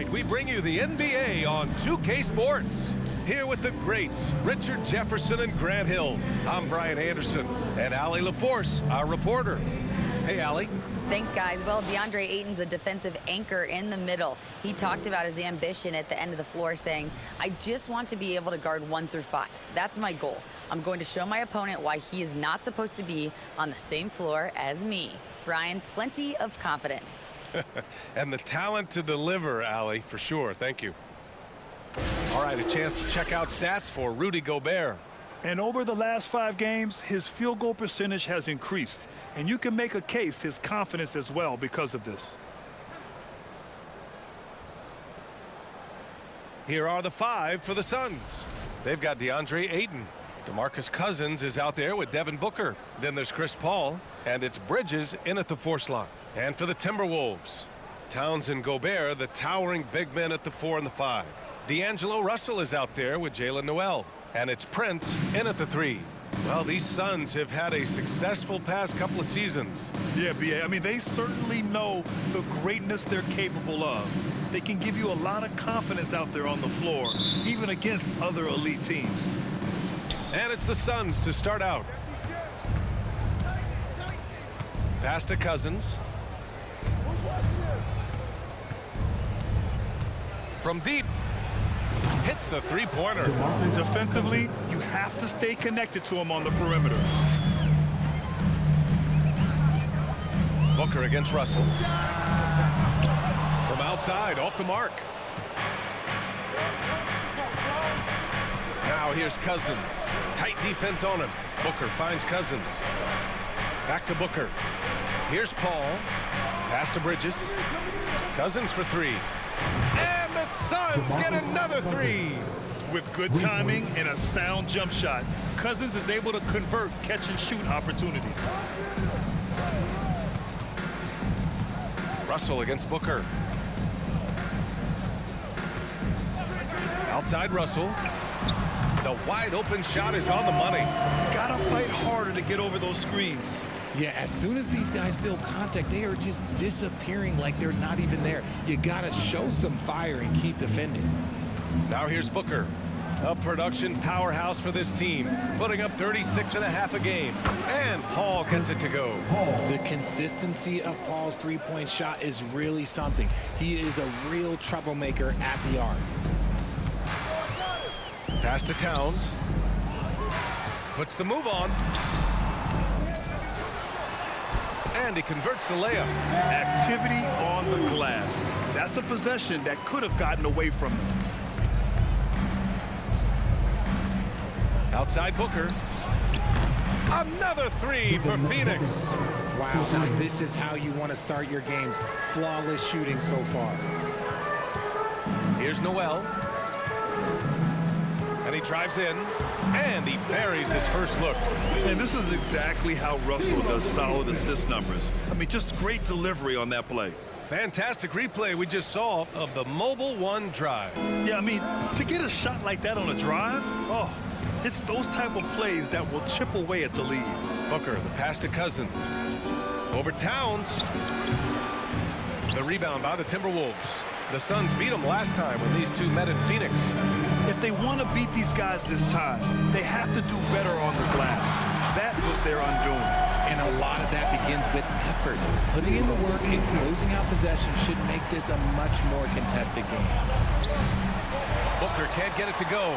Tonight, we bring you the NBA on 2K Sports. Here with the greats, Richard Jefferson and Grant Hill. I'm Brian Anderson, and Allie LaForce, our reporter. Hey, Allie. Thanks, guys. Well, DeAndre Ayton's a defensive anchor in the middle. He talked about his ambition at the end of the floor, saying, I just want to be able to guard 1 through 5. That's my goal. I'm going to show my opponent why he is not supposed to be on the same floor as me. Brian, plenty of confidence. And the talent to deliver, Allie, for sure. Thank you. All right, a chance to check out stats for Rudy Gobert. And over the last 5 games, his field goal percentage has increased. And you can make a case his confidence as well because of this. Here are the 5 for the Suns. They've got DeAndre Ayton. DeMarcus Cousins is out there with Devin Booker. Then there's Chris Paul, and it's Bridges in at the 4 slot. And for the Timberwolves, Towns and Gobert, the towering big men at the 4 and the 5. D'Angelo Russell is out there with Jalen Noel. And it's Prince in at the 3. Well, these Suns have had a successful past couple of seasons. Yeah, B.A. I mean, they certainly know the greatness they're capable of. They can give you a lot of confidence out there on the floor, even against other elite teams. And it's the Suns to start out. Pass to Cousins. From deep. Hits a three-pointer. Defensively, you have to stay connected to him on the perimeter. Booker against Russell. From outside, off the mark. Now here's Cousins. Tight defense on him. Booker finds Cousins. Back to Booker. Here's Paul. Pass to Bridges. Cousins for 3. And the Suns get another 3. With good timing and a sound jump shot, Cousins is able to convert catch-and-shoot opportunities. Russell against Booker. Outside Russell. The wide open shot is on the money. Gotta fight harder to get over those screens. Yeah, as soon as these guys feel contact, they are just disappearing like they're not even there. You gotta show some fire and keep defending. Now here's Booker. A production powerhouse for this team, putting up 36.5 a game. And Paul gets it to go. The consistency of Paul's three-point shot is really something. He is a real troublemaker at the arc. Pass to Towns. Puts the move on. And he converts the layup. Activity on the glass. That's a possession that could have gotten away from them. Outside Booker. Another 3 for Phoenix. Wow, now this is how you want to start your games. Flawless shooting so far. Here's Noel. And he drives in, and he buries his first look. And this is exactly how Russell does solid assist numbers. I mean, just great delivery on that play. Fantastic replay we just saw of the Mobile One drive. Yeah, I mean, to get a shot like that on a drive, oh, it's those type of plays that will chip away at the lead. Booker, the pass to Cousins. Over Towns. The rebound by the Timberwolves. The Suns beat them last time when these two met in Phoenix. If they want to beat these guys this time, they have to do better on the glass. That was their undoing. And a lot of that begins with effort. Putting in the work and closing out possession should make this a much more contested game. Booker can't get it to go.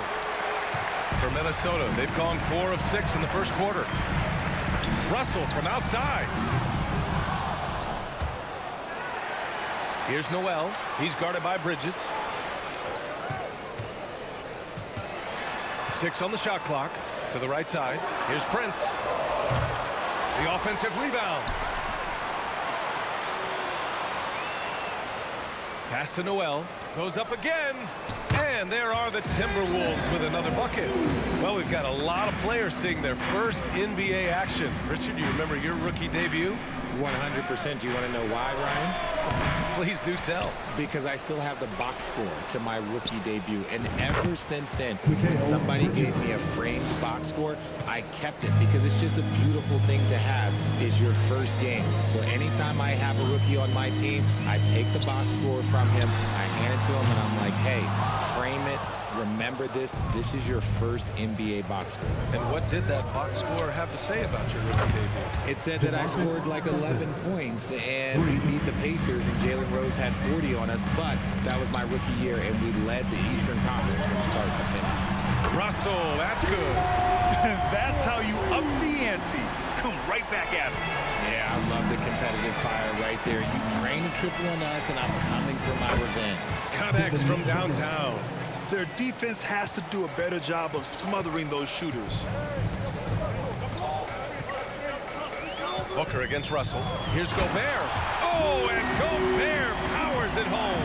For Minnesota, they've gone 4 of 6 in the first quarter. Russell from outside. Here's Noel. He's guarded by Bridges. 6 on the shot clock. To the right side. Here's Prince. The offensive rebound. Pass to Noel. Goes up again. And there are the Timberwolves with another bucket. Well, we've got a lot of players seeing their first NBA action. Richard, you remember your rookie debut? 100%. Do you want to know why, Ryan? Please do tell. Because I still have the box score to my rookie debut. And ever since then, when somebody gave me a framed box score, I kept it because it's just a beautiful thing to have. Is your first game. So anytime I have a rookie on my team, I take the box score from him. I hand it to him, and I'm like, hey, frame it. Remember this. This is your first NBA box score. And what did that box score have to say about your rookie debut? It said that I scored like 11 points, and we beat the Pacers, and Jalen Rose had 40 on us, but that was my rookie year, and we led the Eastern Conference from start to finish. Russell, that's good. That's how you up the ante. Come right back at him. Yeah, I love the competitive fire right there. You drain a triple on us, and I'm coming for my revenge. Connects from downtown. Their defense has to do a better job of smothering those shooters. Booker against Russell. Here's Gobert. Oh, and Gobert powers it home.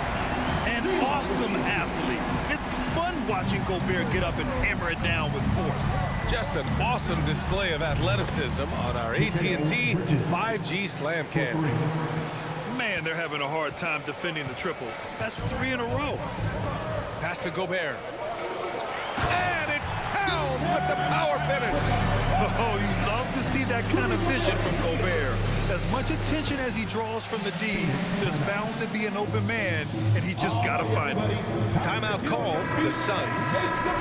An awesome athlete. It's fun watching Gobert get up and hammer it down with force. Just an awesome display of athleticism on our AT&T 5G Slam Cam. Man, they're having a hard time defending the triple. That's 3 in a row. Pass to Gobert. And it's Towns with the power finish. Oh, you love to see that kind of vision from Gobert. As much attention as he draws from the D, there's bound to be an open man, and he just got to find it. Timeout call, the Suns.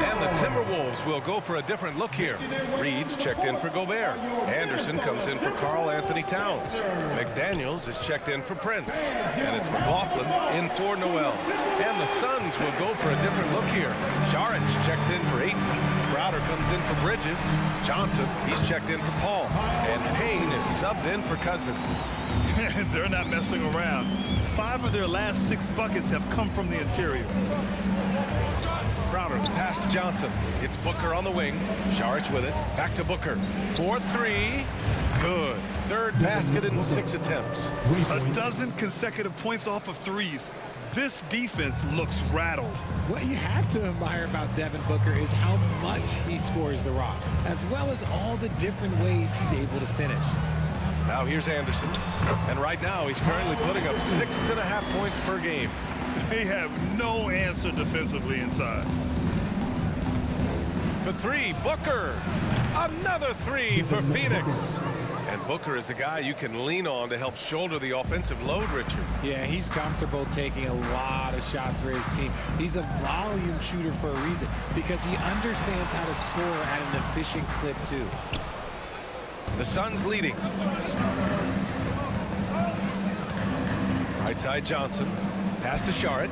And the Timberwolves will go for a different look here. Reed's checked in for Gobert. Anderson comes in for Karl Anthony Towns. McDaniels is checked in for Prince. And it's McLaughlin in for Noel. And the Suns will go for a different look here. Saric checks in for Ayton. Crowder comes in for Bridges. Johnson, he's checked in for Paul. And Payne is subbed in for Cousins. They're not messing around. 5 of their last 6 buckets have come from the interior. Crowder, pass to Johnson. It's Booker on the wing. Saric with it. Back to Booker. 4-3. Good. Third basket in 6 attempts. A dozen consecutive points off of threes. This defense looks rattled. What you have to admire about Devin Booker is how much he scores the rock, as well as all the different ways he's able to finish. Now here's Anderson. And right now he's currently putting up 6.5 points per game. They have no answer defensively inside. For 3, Booker. Another 3 for Phoenix. And Booker is a guy you can lean on to help shoulder the offensive load, Richard. Yeah, he's comfortable taking a lot of shots for his team. He's a volume shooter for a reason, because he understands how to score at an efficient clip, too. The Suns leading. Right side Johnson. Pass to Saric.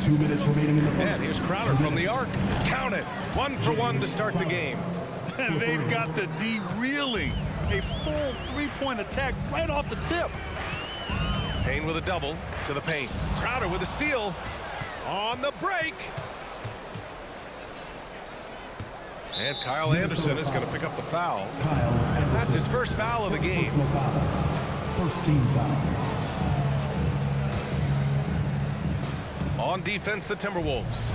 2 minutes remaining in the first. And here's Crowder from the arc. Count it. 1 for 1 to start the game. And they've got the D reeling. A full 3-point attack right off the tip. Payne with a double to the paint. Crowder with a steal on the break. And Kyle Anderson is going to pick up the foul. That's his first foul of the game. First team foul. On defense, the Timberwolves.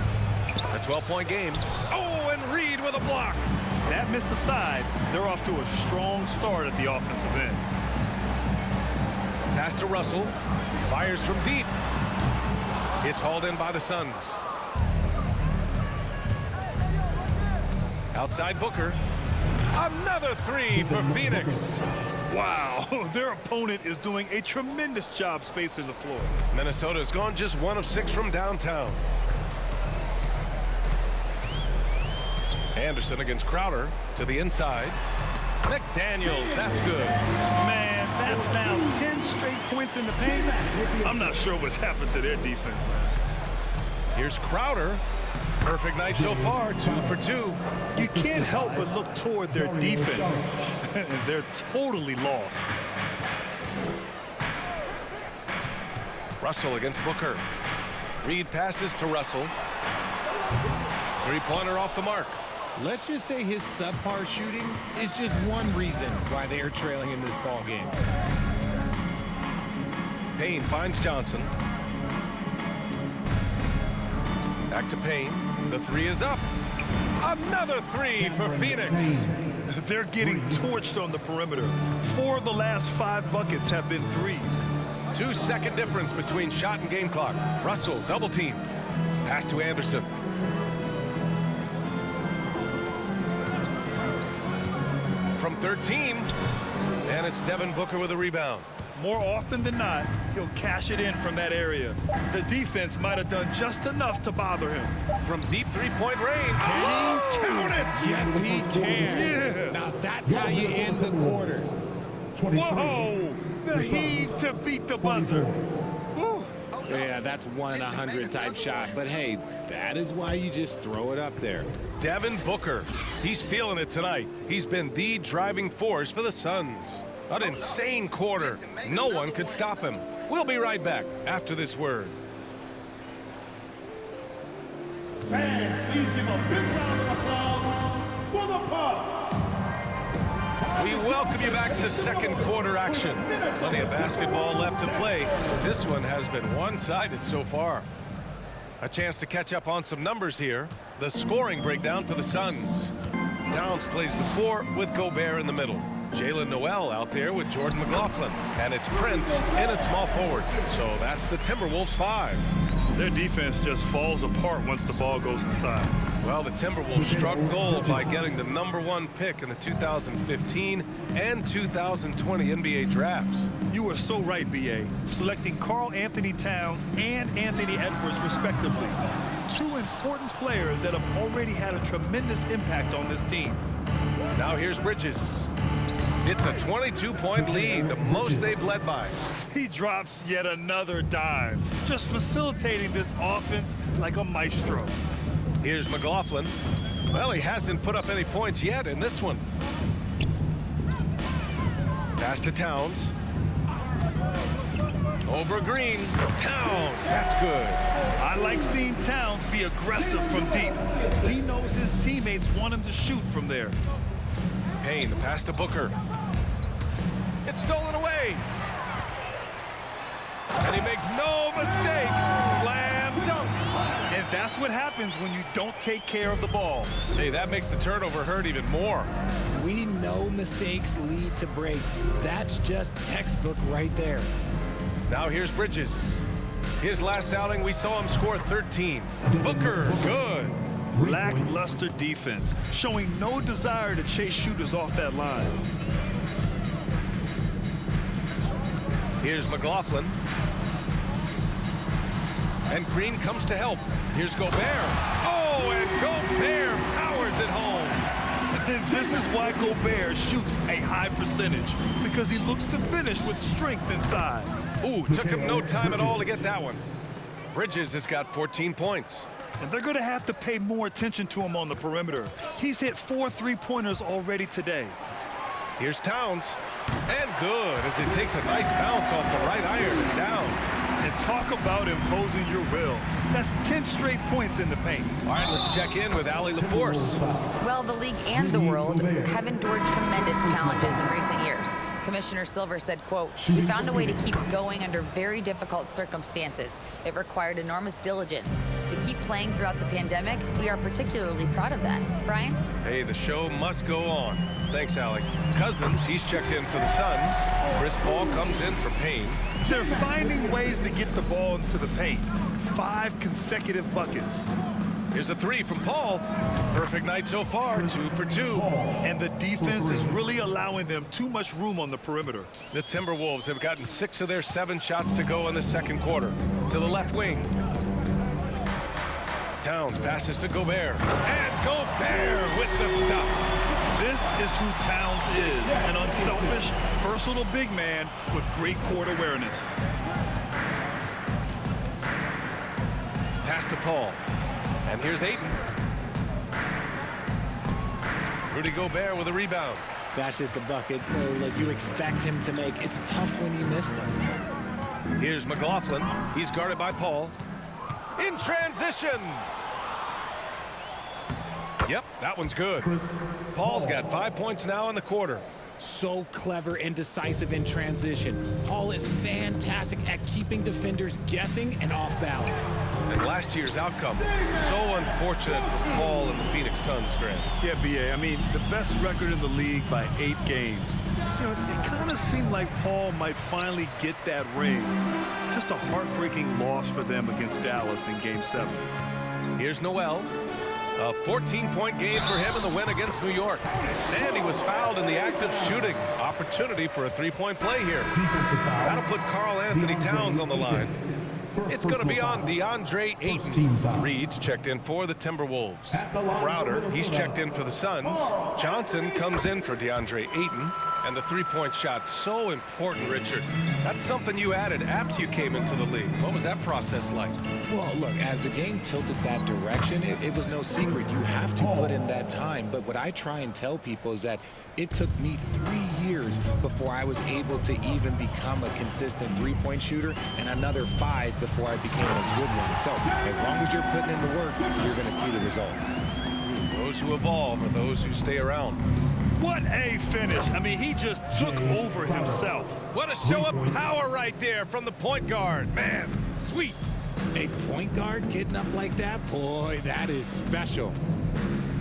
A 12-point game. Oh, and Reed with a block. That miss aside, they're off to a strong start at the offensive end. Pass to Russell. Fires from deep. It's hauled in by the Suns. Outside Booker. Another 3 for Phoenix. Wow, their opponent is doing a tremendous job spacing the floor. Minnesota's gone just 1 of 6 from downtown. Anderson against Crowder to the inside. McDaniels, that's good. Man, that's now 10 straight points in the paint. I'm not sure what's happened to their defense, man. Here's Crowder. Perfect night so far, 2 for 2. You can't help but look toward their defense. They're totally lost. Russell against Booker. Reed passes to Russell. 3-pointer off the mark. Let's just say his subpar shooting is just one reason why they are trailing in this ball game. Payne finds Johnson. Back to Payne. The 3 is up. Another 3 for Phoenix. They're getting torched on the perimeter. 4 of the last 5 buckets have been threes. 2-second difference between shot and game clock. Russell, double team. Pass to Anderson. From 13. And it's Devin Booker with a rebound. More often than not, he'll cash it in from that area. The defense might have done just enough to bother him. From deep three-point range. Can he count it? Yes, he can. Yeah. Now that's how you end the quarter. Whoa! The heave to beat the buzzer. Woo. Yeah, that's 1 in 100 type shot. But hey, that is why you just throw it up there. Devin Booker. He's feeling it tonight. He's been the driving force for the Suns. An insane quarter. No one could stop him. We'll be right back after this word. Fans, please give a big round of applause for the Bucks. We welcome you back to second quarter action. Plenty of basketball left to play. This one has been one-sided so far. A chance to catch up on some numbers here. The scoring breakdown for the Suns. Towns plays the 4 with Gobert in the middle. Jalen Noel out there with Jordan McLaughlin. And it's Prince in at small forward. So that's the Timberwolves 5. Their defense just falls apart once the ball goes inside. Well, the Timberwolves struck gold by getting the #1 pick in the 2015 and 2020 NBA drafts. You are so right, B.A. Selecting Karl Anthony Towns and Anthony Edwards, respectively. 2 important players that have already had a tremendous impact on this team. Now here's Bridges. It's a 22-point lead, the most they've led by. He drops yet another dime, just facilitating this offense like a maestro. Here's McLaughlin. Well, he hasn't put up any points yet in this one. Pass to Towns. Over Green. Towns. That's good. I like seeing Towns be aggressive from deep. He knows his teammates want him to shoot from there. Payne, the pass to Booker. It's stolen away. And he makes no mistake. Slam dunk. And that's what happens when you don't take care of the ball. Hey, that makes the turnover hurt even more. We know mistakes lead to breaks. That's just textbook right there. Now here's Bridges. His last outing, we saw him score 13. Booker, good. Lackluster defense, showing no desire to chase shooters off that line. Here's McLaughlin. And Green comes to help. Here's Gobert. Oh, and Gobert powers it home. And this is why Gobert shoots a high percentage, because he looks to finish with strength inside. Ooh, took him no time at all to get that one. Bridges has got 14 points. And they're going to have to pay more attention to him on the perimeter. He's hit 4 3-pointers already today. Here's Towns. And good, as it takes a nice bounce off the right iron and down. And talk about imposing your will. That's 10 straight points in the paint. All right, let's check in with Allie LaForce. Well, the league and the world have endured tremendous challenges in recent years. Commissioner Silver said, quote, "We found a way to keep going under very difficult circumstances. It required enormous diligence. To keep playing throughout the pandemic, we are particularly proud of that." Brian? Hey, the show must go on. Thanks, Allie. Cousins, he's checked in for the Suns. Chris Paul comes in for Payne. They're finding ways to get the ball into the paint. 5 consecutive buckets. Here's a 3 from Paul. Perfect night so far, 2 for 2. And the defense is really allowing them too much room on the perimeter. The Timberwolves have gotten 6 of their 7 shots to go in the second quarter. To the left wing. Towns passes to Gobert. And Gobert with the stuff. This is who Towns is, an unselfish, versatile big man with great court awareness. Pass to Paul. And here's Ayton. Rudy Gobert with a rebound. That's just a bucket like you expect him to make. It's tough when you miss them. Here's McLaughlin. He's guarded by Paul. In transition. Yep, that one's good. Paul's got 5 points now in the quarter. So clever and decisive in transition. Paul is fantastic at keeping defenders guessing and off balance. And last year's outcome, so unfortunate for Paul and the Phoenix Suns, Grant. Yeah, B.A., I mean, the best record in the league by 8 games. You know, it kind of seemed like Paul might finally get that ring. Just a heartbreaking loss for them against Dallas in Game 7. Here's Noel. A 14-point game for him in the win against New York. And he was fouled in the act of shooting. Opportunity for a three-point play here. That'll put Karl Anthony Towns on the line. It's going to be on DeAndre Ayton. Reed's checked in for the Timberwolves. Crowder, he's checked in for the Suns. Johnson comes in for DeAndre Ayton. And the three-point shot, so important, Richard. That's something you added after you came into the league. What was that process like? Well, look, as the game tilted that direction, it was no secret. You have to put in that time. But what I try and tell people is that it took me 3 years before I was able to even become a consistent three-point shooter, and another 5 before I became a good one. So as long as you're putting in the work, you're going to see the results. Those who evolve are those who stay around. What a finish. I mean, he just took over himself. What a show of power right there from the point guard. Man, sweet. A point guard getting up like that? Boy, that is special.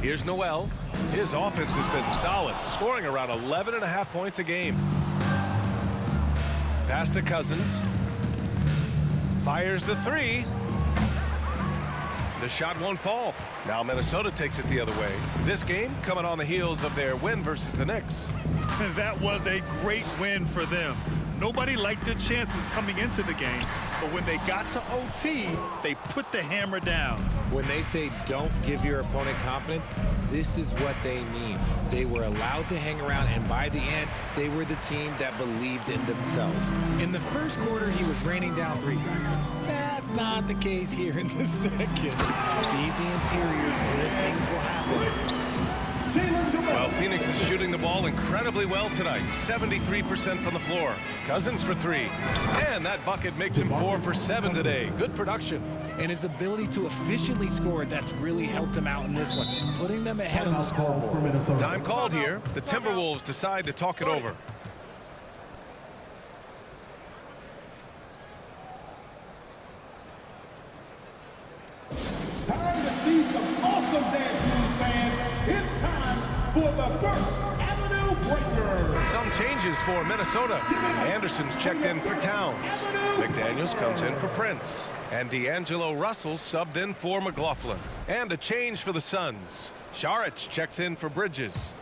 Here's Noel. His offense has been solid, scoring around 11.5 points a game. Pass to Cousins. Fires the three. The shot won't fall. Now Minnesota takes it the other way. This game coming on the heels of their win versus the Knicks. That was a great win for them. Nobody liked their chances coming into the game, but when they got to OT, they put the hammer down. When they say don't give your opponent confidence, this is what they mean. They were allowed to hang around, and by the end, they were the team that believed in themselves. In the first quarter, he was raining down threes. That's not the case here in the second. Feed the interior, good things will happen. Well, Phoenix is shooting the ball incredibly well tonight. 73% from the floor. Cousins for three. And that bucket makes him 4 for 7 today. Good production. And his ability to efficiently score, that's really helped him out in this one, putting them ahead on the scoreboard. Time called here. The Timberwolves decide to talk it over. Time to see some awesome dance moves, fans. It's time for the First Avenue Breaker. Some changes for Minnesota. Anderson's checked in for Towns. McDaniels comes in for Prince. And D'Angelo Russell subbed in for McLaughlin. And a change for the Suns. Saric checks in for Bridges.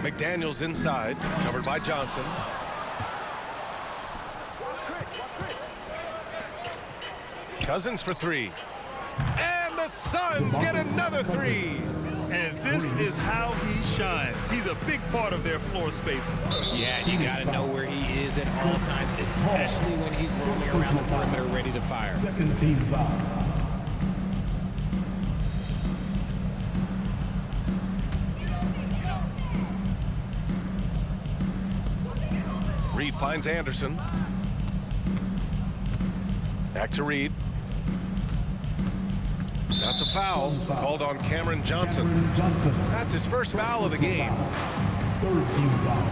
McDaniels inside, covered by Johnson. Cousins for three. And the Suns get another three. And this is how he shines. He's a big part of their floor space. Yeah, you got to know where he is at all times, especially when he's roaming around the perimeter ready to fire. Second team foul. Reed finds Anderson. Back to Reed. That's a foul called on Cameron Johnson. That's his first foul of the game. Third team foul.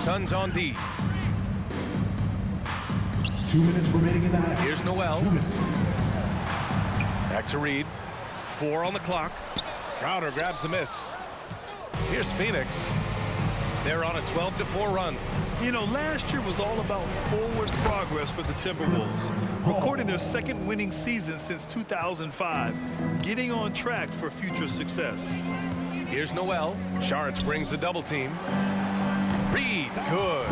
Suns on D. 2 minutes remaining in the half. Here's Noel. 2 minutes. Back to Reed. 4 on the clock. Crowder grabs the miss. Here's Phoenix. They're on a 12-4 run. You know, last year was all about forward progress for the Timberwolves, recording their second winning season since 2005, getting on track for future success. Here's Noel. Saric brings the double team. Reed, good.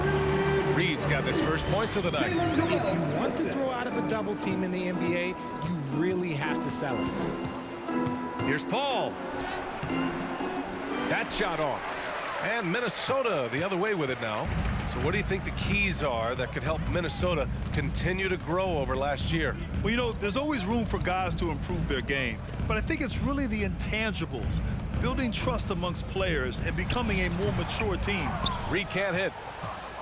Reed's got his first points of the night. If you want to throw out of a double team in the NBA, you really have to sell it. Here's Paul. That shot off. And Minnesota the other way with it now. So what do you think the keys are that could help Minnesota continue to grow over last year? Well, you know, there's always room for guys to improve their game, but I think it's really the intangibles, building trust amongst players and becoming a more mature team. Reed can't hit.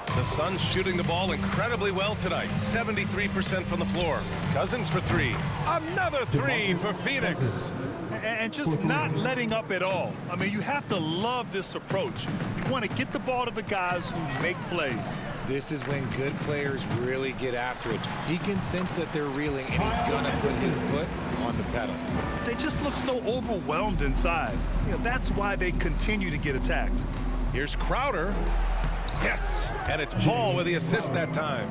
The Suns shooting the ball incredibly well tonight. 73% from the floor. Cousins for three. Another three for Phoenix. And just not letting up at all. I mean, you have to love this approach. You want to get the ball to the guys who make plays. This is when good players really get after it. He can sense that they're reeling, and he's going to put his foot on the pedal. They just look so overwhelmed inside. That's why they continue to get attacked. Here's Crowder. Yes, and it's Paul with the assist that time.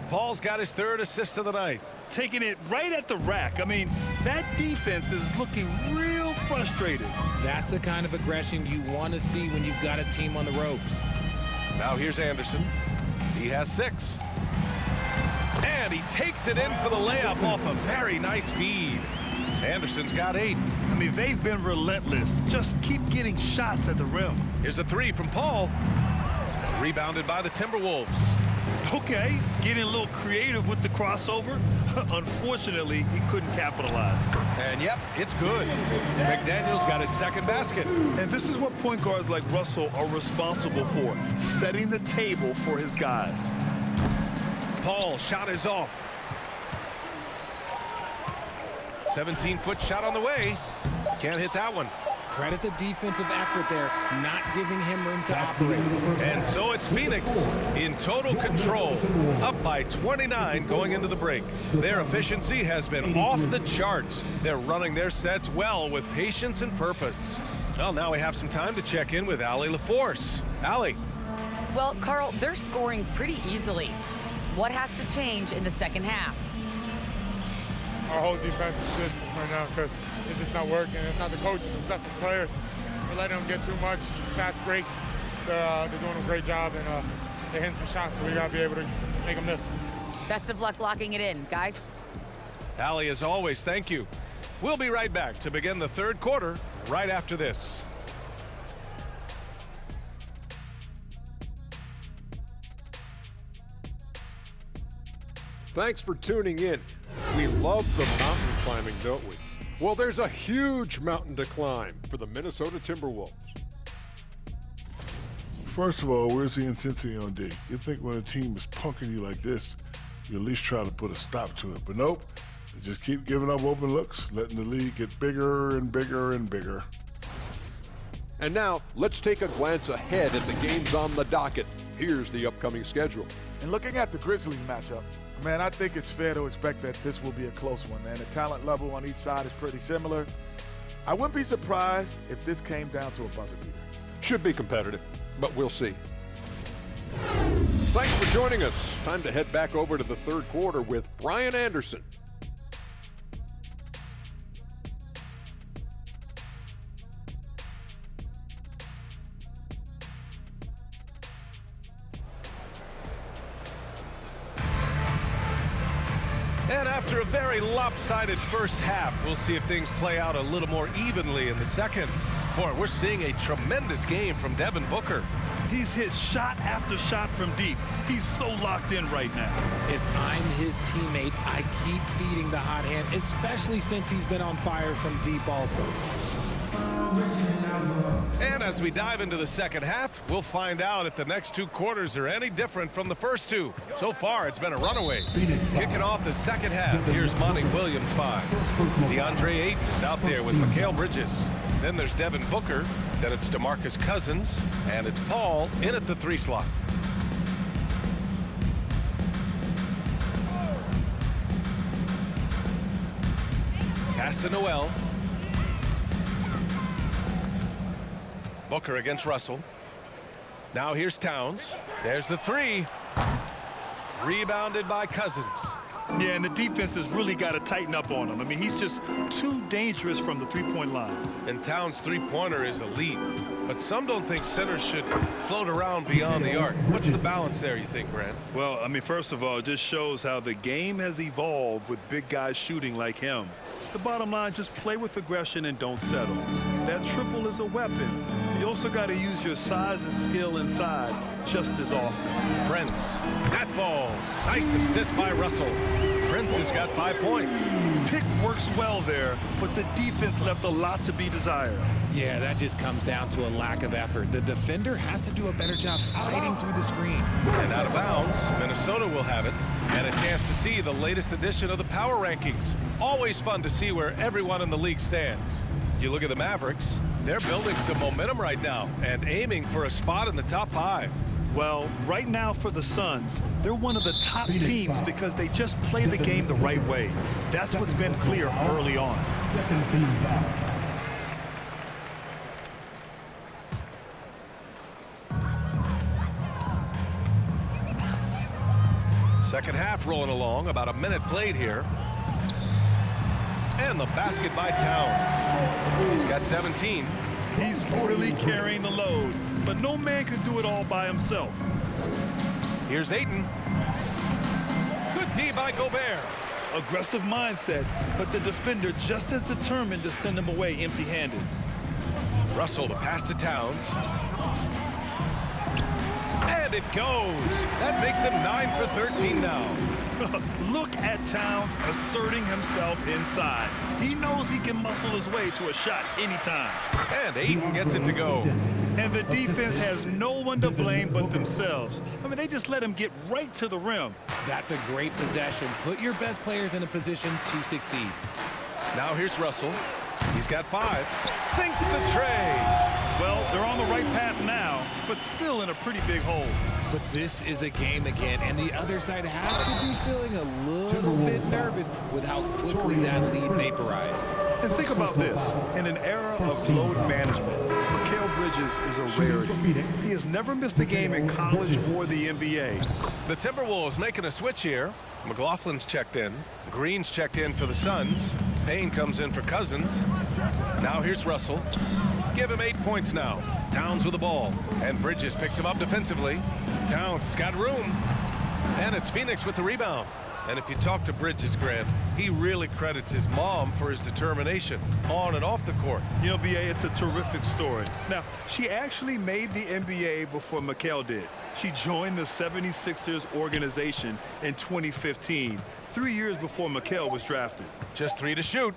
Paul's got his third assist of the night. Taking it right at the rack. I mean, that defense is looking real frustrated. That's the kind of aggression you want to see when you've got a team on the ropes. Now here's Anderson. He has 6. And he takes it in for the layup off a very nice feed. Anderson's got 8. I mean, they've been relentless. Just keep getting shots at the rim. Here's a 3 from Paul. Rebounded by the Timberwolves. Okay, getting a little creative with the crossover. Unfortunately, he couldn't capitalize. And yep, it's good. McDaniel's got his second basket. And this is what point guards like Russell are responsible for, setting the table for his guys. Paul shot is off. 17-foot shot on the way. Can't hit that one. Credit the defensive effort there, not giving him room to operate. And so it's Phoenix in total control, up by 29 going into the break. Their efficiency has been off the charts. They're running their sets well with patience and purpose. Well, now we have some time to check in with Allie LaForce. Allie. Well, Carl, they're scoring pretty easily. What has to change in the second half? Our whole defensive system right now, because it's just not working. It's not the coaches, it's us as players. We're letting them get too much fast break. They're doing a great job, and they're hitting some shots, so we got to be able to make them miss. Best of luck locking it in, guys. Allie, as always, thank you. We'll be right back to begin the third quarter right after this. Thanks for tuning in. We love the mountain climbing, don't we? Well, there's a huge mountain to climb for the Minnesota Timberwolves. First of all, where's the intensity on D? You think when a team is punking you like this, you at least try to put a stop to it. But nope, they just keep giving up open looks, letting the lead get bigger and bigger and bigger. And now, let's take a glance ahead at the games on the docket. Here's the upcoming schedule. And looking at the Grizzlies matchup, man, I think it's fair to expect that this will be a close one, man. The talent level on each side is pretty similar. I wouldn't be surprised if this came down to a buzzer beater. Should be competitive, but we'll see. Thanks for joining us. Time to head back over to the third quarter with Brian Anderson. And after a very lopsided first half, we'll see if things play out a little more evenly in the second. Boy, we're seeing a tremendous game from Devin Booker. He's hit shot after shot from deep. He's so locked in right now. If I'm his teammate, I keep feeding the hot hand, especially since he's been on fire from deep also. And as we dive into the second half, we'll find out if the next 2 quarters are any different from the first 2. So far, it's been a runaway. Kicking off the second half, here's Monty Williams 5. DeAndre Ayton is out there with Mikal Bridges. Then there's Devin Booker. Then it's DeMarcus Cousins. And it's Paul in at the 3 slot. Pass to Noel. Booker against Russell. Now here's Towns. There's the 3. Rebounded by Cousins. Yeah, and the defense has really got to tighten up on him. I mean, he's just too dangerous from the three-point line. And Towns' three-pointer is elite. But some don't think centers should float around beyond the arc. What's the balance there, you think, Grant? Well, I mean, first of all, it just shows how the game has evolved with big guys shooting like him. The bottom line, just play with aggression and don't settle. That triple is a weapon. You also got to use your size and skill inside just as often. Prince. That falls. Nice assist by Russell. Prince has got 5 points. Pick works well there, but the defense left a lot to be desired. Yeah, that just comes down to a lack of effort. The defender has to do a better job fighting through the screen. And out of bounds, Minnesota will have it. And a chance to see the latest edition of the power rankings. Always fun to see where everyone in the league stands. You look at the Mavericks, they're building some momentum right now and aiming for a spot in the top 5. Well, right now for the Suns, they're one of the top teams because they just play the game the right way. That's what's been clear early on. Second team foul. Second half rolling along, about a minute played here. And the basket by Towns. He's got 17. He's really carrying the load, but no man can do it all by himself. Here's Ayton. Good D by Gobert. Aggressive mindset, but the defender just as determined to send him away empty-handed. Russell to pass to Towns. And it goes. That makes him 9 for 13 now. Look at Towns asserting himself inside. He knows he can muscle his way to a shot anytime. And Ayton gets it to go. And the defense has no one to blame but themselves. I mean, they just let him get right to the rim. That's a great possession. Put your best players in a position to succeed. Now here's Russell. He's got 5. Sinks the tray. Well, they're on the right path now, but still in a pretty big hole. But this is a game again, and the other side has to be feeling a little bit nervous with how quickly that lead vaporized. And think about this. In an era of load management, Mikal Bridges is a rarity. He has never missed a game in college or the NBA. The Timberwolves making a switch here. McLaughlin's checked in. Green's checked in for the Suns. Payne comes in for Cousins. Now here's Russell. Give him 8 points now. Towns with the ball. And Bridges picks him up defensively. Towns has got room. And it's Phoenix with the rebound. And if you talk to Bridges, Grant, he really credits his mom for his determination on and off the court. You know, B.A., it's a terrific story. Now, she actually made the NBA before Mikal did. She joined the 76ers organization in 2015, 3 years before Mikal was drafted. Just 3 to shoot.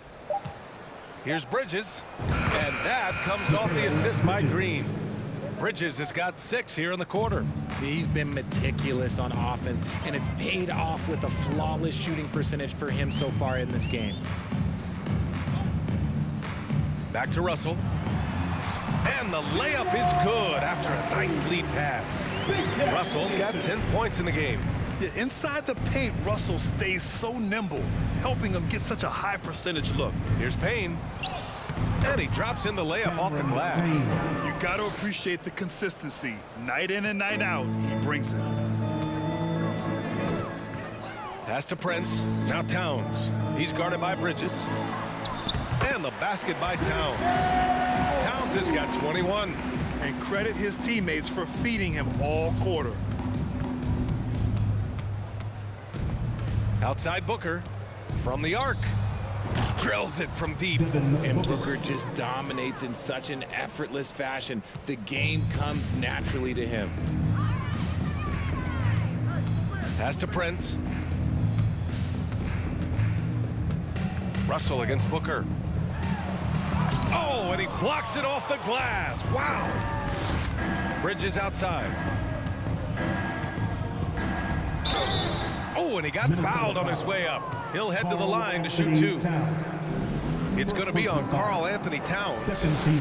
Here's Bridges. And that comes off the assist by Green. Bridges has got 6 here in the quarter. He's been meticulous on offense, and it's paid off with a flawless shooting percentage for him so far in this game. Back to Russell. And the layup is good after a nice lead pass. Russell's got 10 points in the game. Yeah, inside the paint, Russell stays so nimble, helping him get such a high percentage look. Here's Payne. And he drops in the layup off the glass. You got to appreciate the consistency. Night in and night out, he brings it. Pass to Prince. Now Towns. He's guarded by Bridges. And the basket by Towns. Towns has got 21. And credit his teammates for feeding him all quarter. Outside Booker. From the arc. Drills it from deep. And Booker just dominates in such an effortless fashion. The game comes naturally to him. Pass to Prince. Russell against Booker. Oh, and he blocks it off the glass. Wow. Bridges outside. Oh, and he got fouled on his way up. He'll head to the line to shoot 2. It's going to be on Karl Anthony Towns.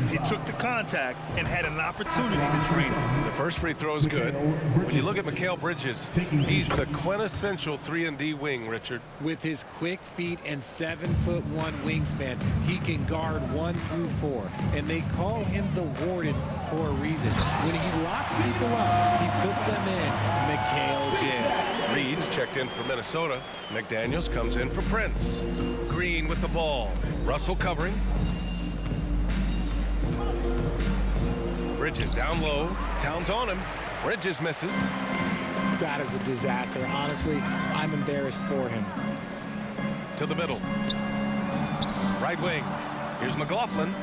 He took the contact and had an opportunity to drain it. The first free throw is good. When you look at Mikal Bridges, he's the quintessential 3-and-D wing, Richard. With his quick feet and 7'1" wingspan, he can guard 1 through 4. And they call him the Warden for a reason. When he locks people up, he puts them in Mikal jail. Reed's checked in for Minnesota. McDaniels comes in for Prince. Green with the ball. Russell covering. Bridges down low. Towns on him. Bridges misses. That is a disaster. Honestly, I'm embarrassed for him. To the middle. Right wing. Here's McLaughlin.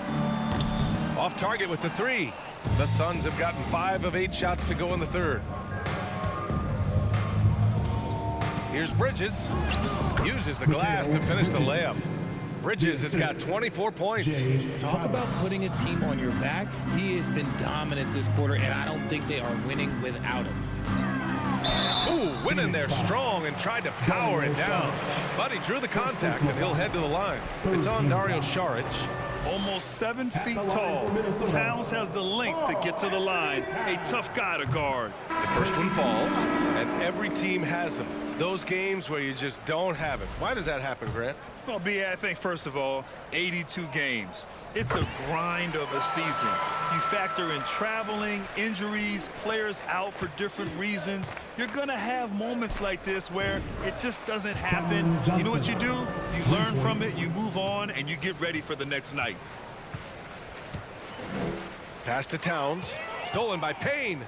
Off target with the 3. The Suns have gotten 5 of 8 shots to go in the third. Here's Bridges. Uses the glass to finish the layup. Bridges has got 24 points. Talk about putting a team on your back. He has been dominant this quarter, and I don't think they are winning without him. Ooh, went in there strong and tried to power it down. But he drew the contact, and he'll head to the line. It's on Dario Saric. Almost 7 feet tall, Towns has the length to get to the line. A tough guy to guard. The first one falls, and every team has them. Those games where you just don't have it. Why does that happen, Grant? Well, B, I think, first of all, 82 games. It's a grind of a season. You factor in traveling, injuries, players out for different reasons. You're going to have moments like this where it just doesn't happen. You know what you do? You learn from it, you move on, and you get ready for the next night. Pass to Towns. Stolen by Payne.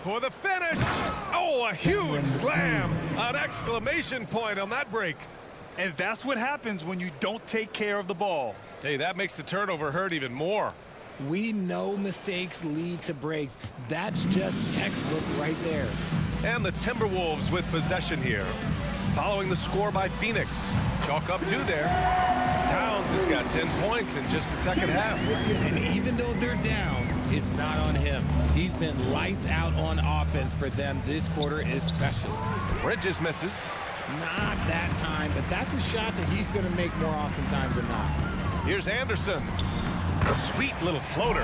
For the finish. Oh, a huge slam. An exclamation point on that break. And that's what happens when you don't take care of the ball. Hey, that makes the turnover hurt even more. We know mistakes lead to breaks. That's just textbook right there. And the Timberwolves with possession here. Following the score by Phoenix. Chalk up 2 there. Towns has got 10 points in just the second half. And even though they're down, it's not on him. He's been lights out on offense for them this quarter especially. Bridges misses. Not that time, but that's a shot that he's going to make more oftentimes than not. Here's Anderson. A sweet little floater.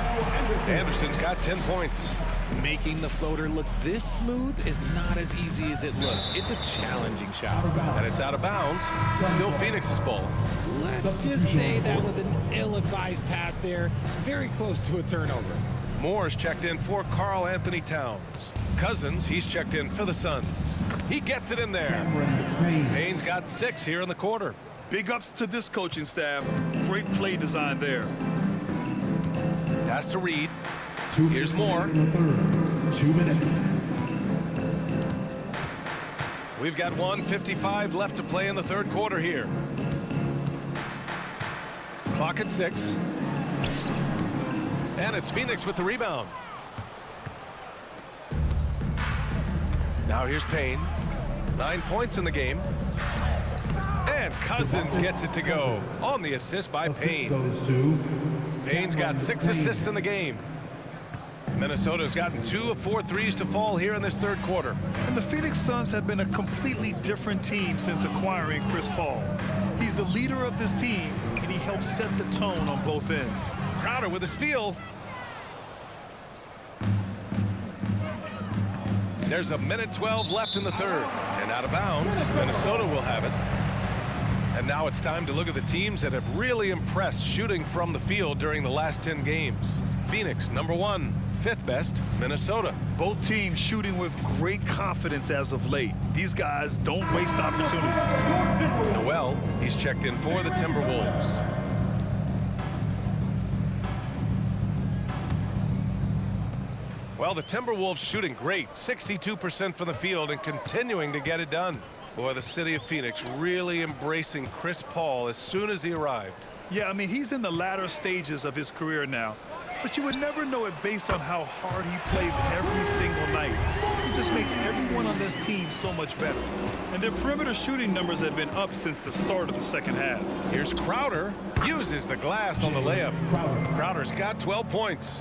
Anderson's got 10 points. Making the floater look this smooth is not as easy as it looks. It's a challenging shot. And it's out of bounds. Still Phoenix's ball. Let's just say that was an ill-advised pass there. Very close to a turnover. Moore's checked in for Karl Anthony Towns. Cousins, he's checked in for the Suns. He gets it in there. Payne's got 6 here in the quarter. Big ups to this coaching staff. Great play design there. Pass to Reed. Here's Moore. 2 minutes. We've got 1:55 left to play in the third quarter here. Clock at 6. And it's Phoenix with the rebound. Now here's Payne. 9 points in the game. And Cousins gets it to go on the assist by Payne. Payne's got 6 assists in the game. Minnesota's gotten 2 of 4 threes to fall here in this third quarter. And the Phoenix Suns have been a completely different team since acquiring Chris Paul. He's the leader of this team, and he helps set the tone on both ends. Crowder with a steal. There's a minute 12 left in the third. And out of bounds, Minnesota will have it. And now it's time to look at the teams that have really impressed shooting from the field during the last 10 games. Phoenix, number 1. 5th best, Minnesota. Both teams shooting with great confidence as of late. These guys don't waste opportunities. Noel, he's checked in for the Timberwolves. Well, the Timberwolves shooting great. 62% from the field and continuing to get it done. Boy, the city of Phoenix really embracing Chris Paul as soon as he arrived. Yeah, I mean, he's in the latter stages of his career now. But you would never know it based on how hard he plays every single night. He just makes everyone on this team so much better. And their perimeter shooting numbers have been up since the start of the second half. Here's Crowder. Uses the glass on the layup. Crowder's got 12 points.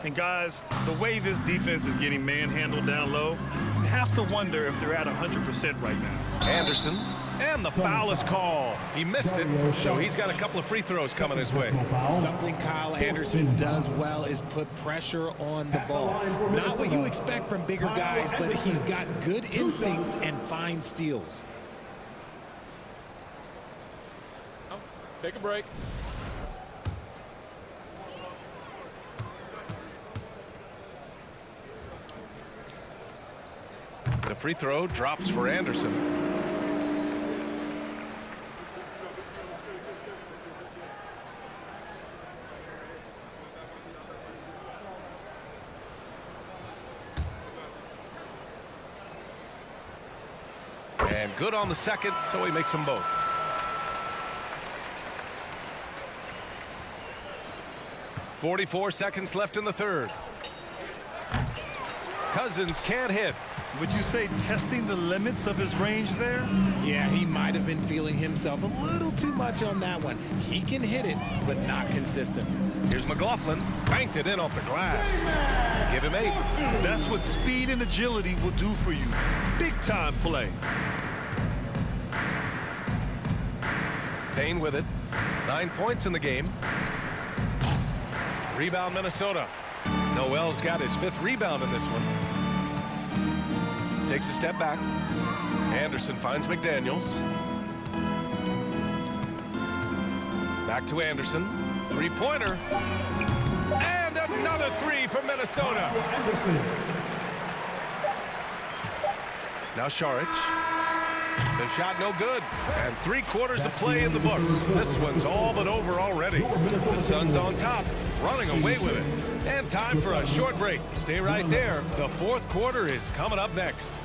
And guys, the way this defense is getting manhandled down low, you have to wonder if they're at 100% right now. Anderson. And the foul is called. He missed it, so he's got a couple of free throws coming his way. Something Kyle Anderson does well is put pressure on the ball. Not what you expect from bigger guys, but he's got good instincts and fine steals. Take a break. The free throw drops for Anderson. And good on the second, so he makes them both. .44 seconds left in the third. Cousins can't hit. Would you say testing the limits of his range there? Yeah, he might have been feeling himself a little too much on that one. He can hit it, but not consistently. Here's McLaughlin. Banked it in off the glass. Give him 8. That's what speed and agility will do for you. Big time play. Payne with it. 9 points in the game. Rebound Minnesota. Noel's got his 5th rebound in this one. Takes a step back. Anderson finds McDaniels. Back to Anderson. 3-pointer. And another 3 for Minnesota. Now Šarić. The shot no good. And 3/4 of play in the books. This one's all but over already. The Suns on top, running away with it. And time for a short break. Stay right there. The 4th quarter is coming up next.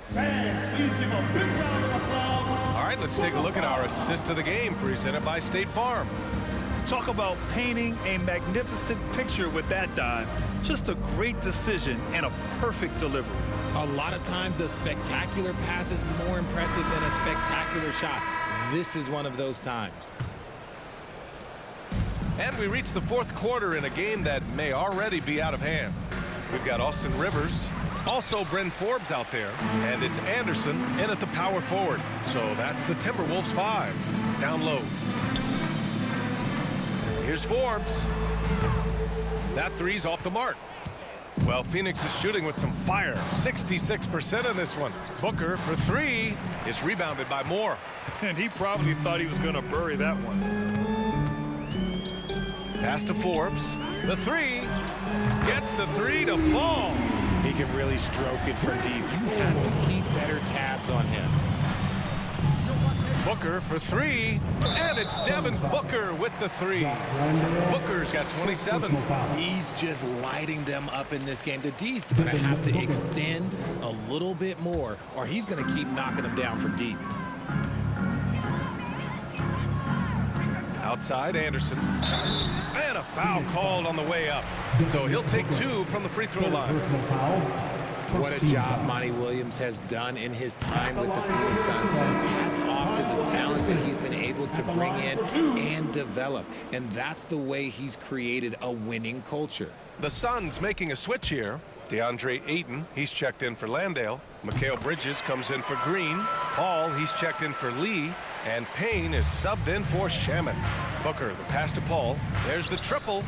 Fans, please give a big round of applause. All right, let's take a look at our assist of the game presented by State Farm. Talk about painting a magnificent picture with that dive. Just a great decision and a perfect delivery. A lot of times a spectacular pass is more impressive than a spectacular shot. This is one of those times. And we reach the 4th quarter in a game that may already be out of hand. We've got Austin Rivers, also Bryn Forbes out there, and it's Anderson in at the power forward. So that's the Timberwolves 5. Down low. Here's Forbes. That 3's off the mark. Well, Phoenix is shooting with some fire. 66% in this one. Booker for 3 is rebounded by Moore. And he probably thought he was going to bury that one. Pass to Forbes. The 3 gets the 3 to fall. He can really stroke it from deep. You have to keep better tabs on him. Booker for 3, and it's Devin Booker with the 3. Booker's got 27. He's just lighting them up in this game. The D's going to have to extend a little bit more, or he's going to keep knocking them down from deep. Outside, Anderson. And a foul called on the way up. So he'll take 2 from the free throw line. What a job Monty Williams has done in his time with the Phoenix Suns. Hats off to the talent that he's been able to bring in and develop. And that's the way he's created a winning culture. The Suns making a switch here. DeAndre Ayton, he's checked in for Landale. Mikal Bridges comes in for Green. Paul, he's checked in for Lee. And Payne is subbed in for Shaman. Booker, the pass to Paul. There's the triple.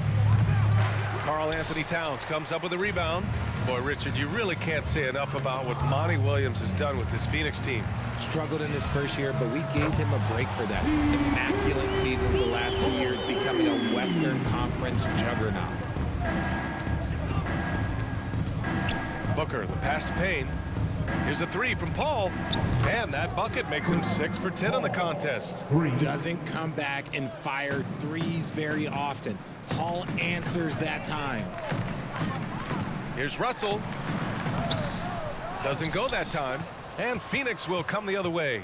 Karl Anthony Towns comes up with a rebound. Boy, Richard, you really can't say enough about what Monty Williams has done with this Phoenix team. Struggled in his first year, but we gave him a break for that. Immaculate seasons the last 2 years, becoming a Western Conference juggernaut. Booker, the pass to Payne. Here's a 3 from Paul. And that bucket makes him 6 for 10 in the contest. Doesn't come back and fire threes very often. Paul answers that time. Here's Russell. Doesn't go that time. And Phoenix will come the other way.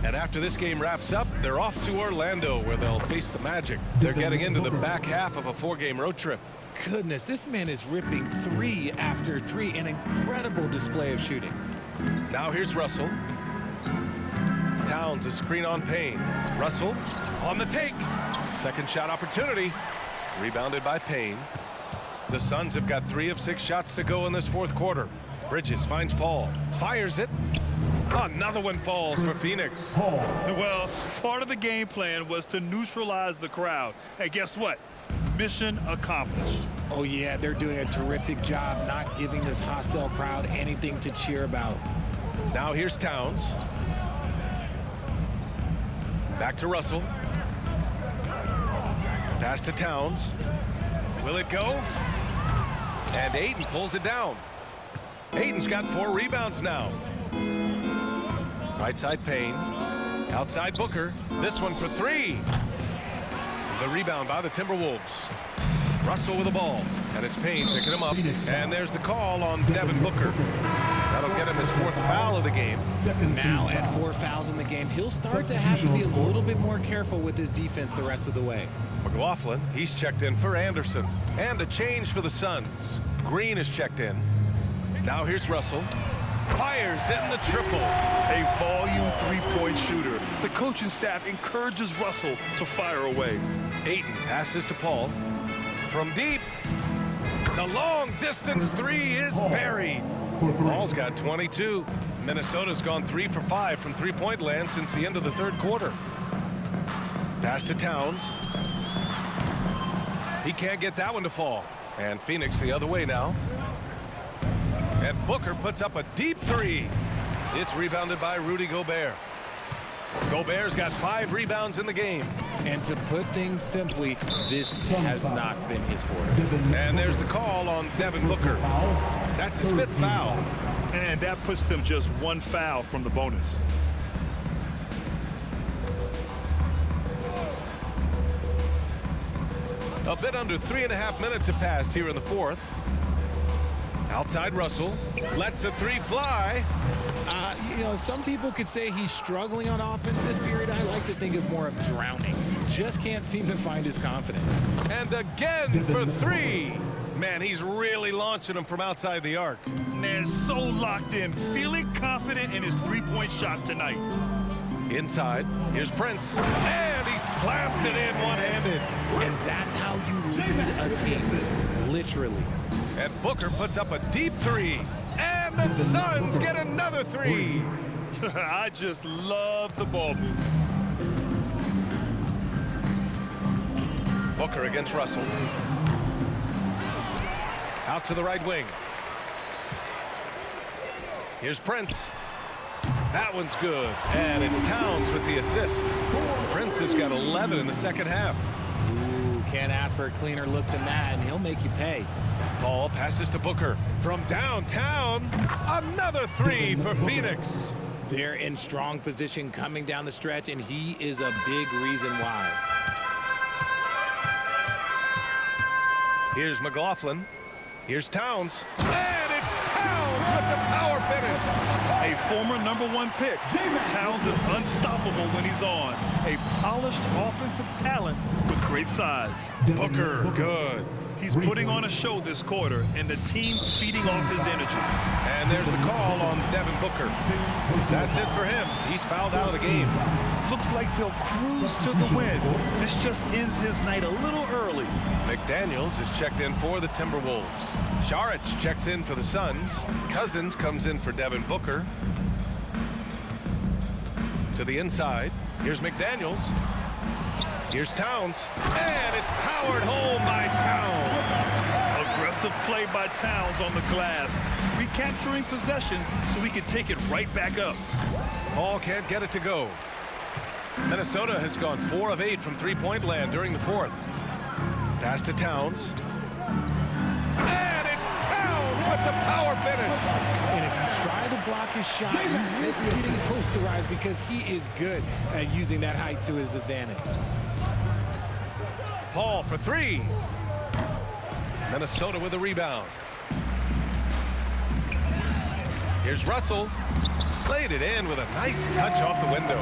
And after this game wraps up, they're off to Orlando where they'll face the Magic. They're getting into the back half of a 4-game road trip. Goodness, this man is ripping 3 after 3. An incredible display of shooting. Now here's Russell. Towns, a screen on Payne. Russell on the take. Second shot opportunity. Rebounded by Payne. The Suns have got 3 of 6 shots to go in this 4th quarter. Bridges finds Paul. Fires it. Another one falls for Phoenix. Well, part of the game plan was to neutralize the crowd. And guess what? Mission accomplished. Oh, yeah, they're doing a terrific job not giving this hostile crowd anything to cheer about. Now here's Towns. Back to Russell. Pass to Towns. Will it go? And Ayton pulls it down. Ayton's got 4 rebounds now. Right side Payne. Outside Booker. This one for 3. The rebound by the Timberwolves. Russell with the ball. And it's Payne picking him up. And there's the call on Devin Booker. That'll get him his 4th foul of the game. Now at 4 fouls in the game, he'll start to have to be a little bit more careful with his defense the rest of the way. McLaughlin, he's checked in for Anderson. And a change for the Suns. Green is checked in. Now here's Russell. Fires in the triple. A volume 3-point shooter. The coaching staff encourages Russell to fire away. Ayton passes to Paul. From deep. The long distance 3 is buried. Paul's got 22. Minnesota's gone 3 for 5 from three-point land since the end of the third quarter. Pass to Towns. He can't get that one to fall. And Phoenix the other way now. And Booker puts up a deep three. It's rebounded by Rudy Gobert. Gobert's got 5 rebounds in the game. And to put things simply, this has not been his quarter. And there's the call on Devin Booker. That's his 5th foul. And that puts them just 1 foul from the bonus. A bit under 3.5 minutes have passed here in the fourth. Outside Russell lets the 3 fly. You know, some people could say he's struggling on offense this period. I like to think of more of drowning. Just can't seem to find his confidence. And again for 3. Man, he's really launching them from outside the arc. Man, so locked in, feeling confident in his three-point shot tonight. Inside, here's Prince. And he slams it in one-handed. And that's how you lead a team, literally. And Booker puts up a deep 3. And the Suns get another 3. I just love the ball movement. Booker against Russell. Out to the right wing. Here's Prince. That one's good. And it's Towns with the assist. Prince has got 11 in the second half. Ooh, can't ask for a cleaner look than that, and he'll make you pay. Ball passes to Booker. From downtown, another 3 for Phoenix. They're in strong position coming down the stretch, and he is a big reason why. Here's McLaughlin. Here's Towns. And it's Towns with the power finish. A former #1 pick. Towns is unstoppable when he's on. A polished offensive talent with great size. Booker, good. He's putting on a show this quarter, and the team's feeding off his energy. And there's the call on Devin Booker. That's it for him. He's fouled out of the game. Looks like they'll cruise to the win. This just ends his night a little early. McDaniels is checked in for the Timberwolves. Saric checks in for the Suns. Cousins comes in for Devin Booker. To the inside. Here's McDaniels. Here's Towns. And it's powered home by Towns. Aggressive play by Towns on the glass. Recapturing possession so he can take it right back up. Paul can't get it to go. Minnesota has gone 4 of 8 from three-point land during the fourth. Pass to Towns. And it's Towns with the power finish. And if you try to block his shot, you risk getting posterized because he is good at using that height to his advantage. Paul for 3. Minnesota with a rebound. Here's Russell. Played it in with a nice touch off the window.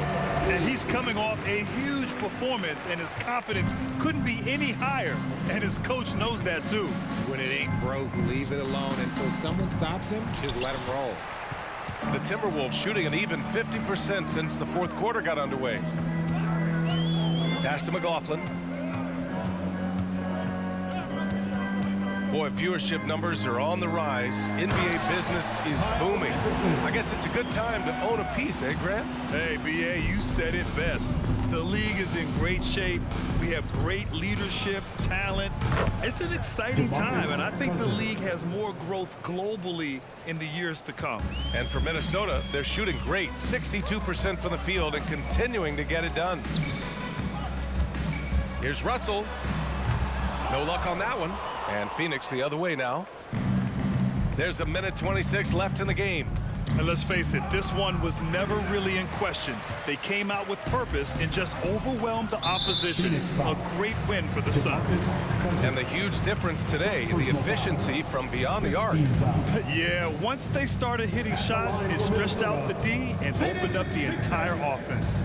And he's coming off a huge performance, and his confidence couldn't be any higher. And his coach knows that too. When it ain't broke, leave it alone until someone stops him. Just let him roll. The Timberwolves shooting an even 50% since the fourth quarter got underway. Pass to McLaughlin. Boy, viewership numbers are on the rise. NBA business is booming. I guess it's a good time to own a piece, eh, Grant? Hey, B.A., you said it best. The league is in great shape. We have great leadership, talent. It's an exciting time, and I think the league has more growth globally in the years to come. And for Minnesota, they're shooting great. 62% from the field and continuing to get it done. Here's Russell. No luck on that one. And Phoenix the other way now. There's a minute 26 left in the game. And let's face it, this one was never really in question. They came out with purpose and just overwhelmed the opposition. A great win for the Suns. And the huge difference today, the efficiency from beyond the arc. Yeah, once they started hitting shots, it stretched out the D and opened up the entire offense.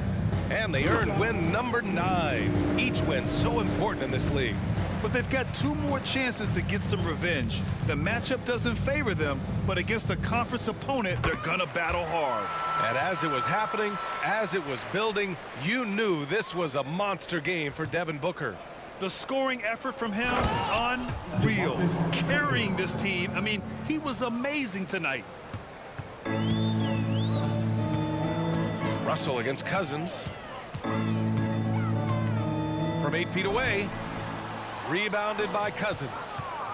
And they earned win number 9. Each win so important in this league. But they've got 2 more chances to get some revenge. The matchup doesn't favor them, but against a conference opponent, they're gonna battle hard. And as it was happening, as it was building, you knew this was a monster game for Devin Booker. The scoring effort from him, unreal. Carrying this team. I mean, he was amazing tonight. Russell against Cousins. From 8 feet away. Rebounded by Cousins.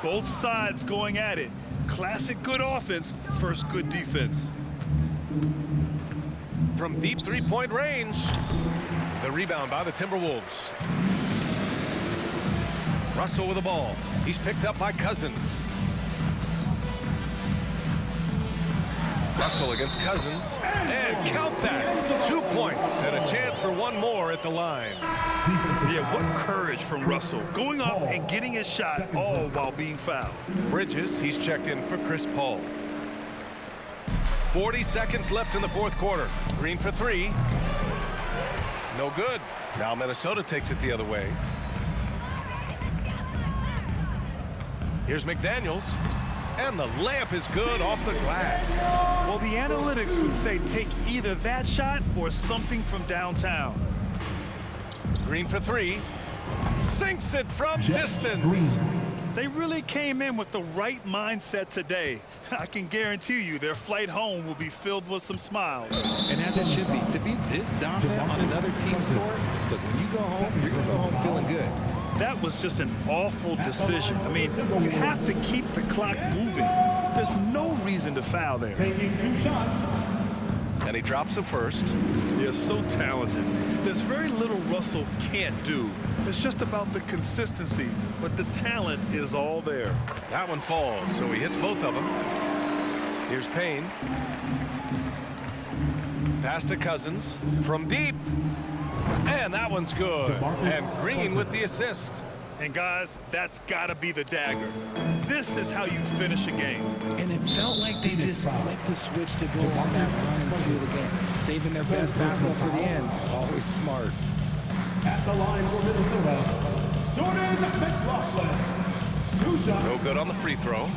Both sides going at it. Classic good offense, first good defense. From deep three-point range. The rebound by the Timberwolves. Russell with the ball. He's picked up by Cousins. Russell against Cousins. And count that. 2 points and a chance for one more at the line. Yeah, what courage from Russell. Going up and getting his shot all while being fouled. Bridges, he's checked in for Chris Paul. 40 seconds left in the fourth quarter. Green for three. No good. Now Minnesota takes it the other way. Here's McDaniels. And the layup is good off the glass. Well, the analytics would say take either that shot or something from downtown. Green for three. Sinks it from distance. They really came in with the right mindset today. I can guarantee you their flight home will be filled with some smiles. And as it should be, to be this dominant on another team's score, look, when you go home, you're going to go home feeling good. That was just an awful decision. I mean, you have to keep the clock moving. There's no reason to foul there. Taking 2 shots. And he drops the first. They're so talented. There's very little Russell can't do. It's just about the consistency, but the talent is all there. That one falls, so he hits both of them. Here's Payne. Pass to Cousins from deep. And that one's good. And Green with the assist. And guys, that's got to be the dagger. This is how you finish a game. And it felt like they just flipped the switch to go on that run and seal the game. Saving their best basketball for the end. Always smart. At the line for Minnesota, Jordan McLaughlin. 2 shots. No good on the free throw.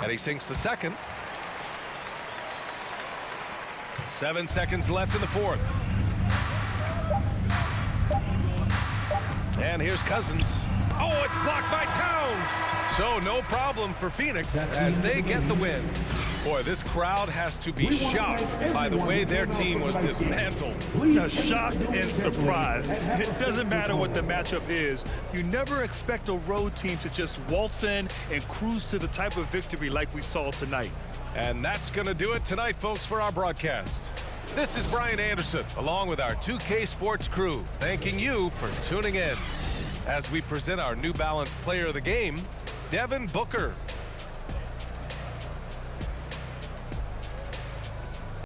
And he sinks the second. 7 seconds left in the fourth. And here's Cousins. Oh, it's blocked by Towns. So no problem for Phoenix as they get the win. Boy, this crowd has to be shocked by the way their team was dismantled. Shocked and surprised. It doesn't matter what the matchup is. You never expect a road team to just waltz in and cruise to the type of victory like we saw tonight. And that's going to do it tonight, folks, for our broadcast. This is Brian Anderson, along with our 2K Sports crew, thanking you for tuning in as we present our New Balance Player of the Game, Devin Booker.